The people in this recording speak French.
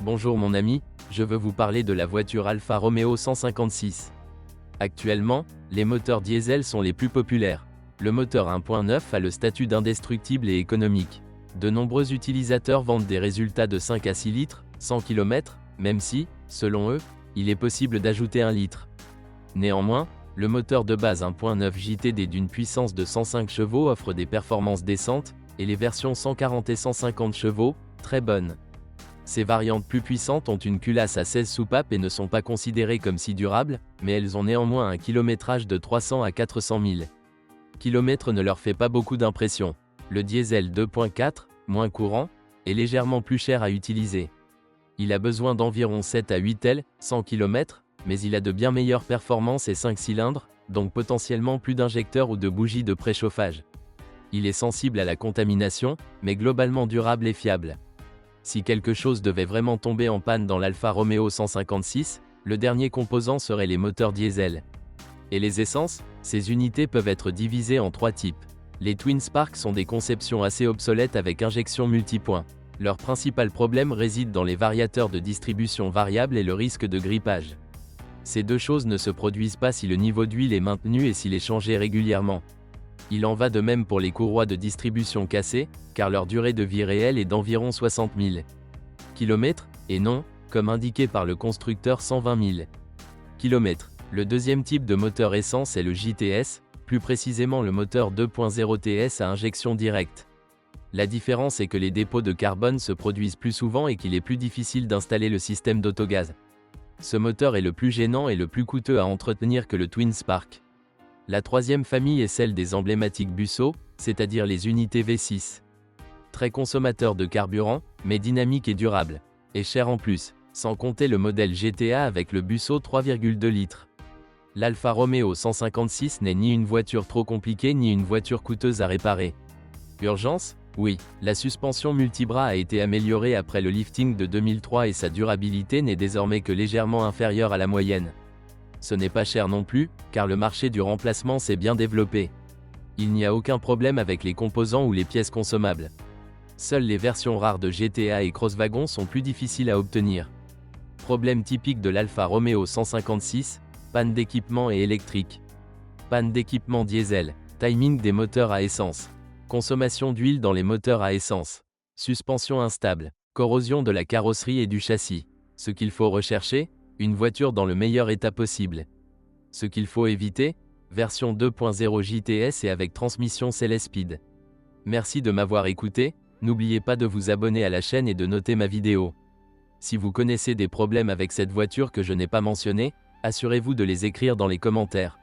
Bonjour mon ami, je veux vous parler de la voiture Alfa Romeo 156. Actuellement, les moteurs diesel sont les plus populaires. Le moteur 1.9 a le statut d'indestructible et économique. De nombreux utilisateurs vendent des résultats de 5 à 6 litres, 100 km, même si, selon eux, il est possible d'ajouter 1 litre. Néanmoins, le moteur de base 1.9 JTD d'une puissance de 105 chevaux offre des performances décentes, et les versions 140 et 150 chevaux, très bonnes. Ces variantes plus puissantes ont une culasse à 16 soupapes et ne sont pas considérées comme si durables, mais elles ont néanmoins un kilométrage de 300 à 400 000 km ne leur fait pas beaucoup d'impression. Le diesel 2.4, moins courant, est légèrement plus cher à utiliser. Il a besoin d'environ 7 à 8 L, 100 km, mais il a de bien meilleures performances et 5 cylindres, donc potentiellement plus d'injecteurs ou de bougies de préchauffage. Il est sensible à la contamination, mais globalement durable et fiable. Si quelque chose devait vraiment tomber en panne dans l'Alfa Romeo 156, le dernier composant serait les moteurs diesel. Et les essences, ces unités peuvent être divisées en 3 types. Les Twin Spark sont des conceptions assez obsolètes avec injection multipoint. Leur principal problème réside dans les variateurs de distribution variable et le risque de grippage. Ces deux choses ne se produisent pas si le niveau d'huile est maintenu et s'il est changé régulièrement. Il en va de même pour les courroies de distribution cassées, car leur durée de vie réelle est d'environ 60 000 km, et non, comme indiqué par le constructeur 120 000 km. Le deuxième type de moteur essence est le JTS, plus précisément le moteur 2.0 TS à injection directe. La différence est que les dépôts de carbone se produisent plus souvent et qu'il est plus difficile d'installer le système d'autogaz. Ce moteur est le plus gênant et le plus coûteux à entretenir que le Twin Spark. La troisième famille est celle des emblématiques Busso, c'est-à-dire les unités V6. Très consommateur de carburant, mais dynamique et durable. Et cher en plus, sans compter le modèle GTA avec le Busso 3,2 litres. L'Alfa Romeo 156 n'est ni une voiture trop compliquée ni une voiture coûteuse à réparer. Urgence ? Oui, la suspension multibras a été améliorée après le lifting de 2003 et sa durabilité n'est désormais que légèrement inférieure à la moyenne. Ce n'est pas cher non plus, car le marché du remplacement s'est bien développé. Il n'y a aucun problème avec les composants ou les pièces consommables. Seules les versions rares de GTA et Crosswagon sont plus difficiles à obtenir. Problème typique de l'Alfa Romeo 156, panne d'équipement et électrique. Panne d'équipement diesel, timing des moteurs à essence. Consommation d'huile dans les moteurs à essence. Suspension instable, corrosion de la carrosserie et du châssis. Ce qu'il faut rechercher, une voiture dans le meilleur état possible. Ce qu'il faut éviter, version 2.0 JTS et avec transmission Célespeed. Merci de m'avoir écouté, n'oubliez pas de vous abonner à la chaîne et de noter ma vidéo. Si vous connaissez des problèmes avec cette voiture que je n'ai pas mentionné, assurez-vous de les écrire dans les commentaires.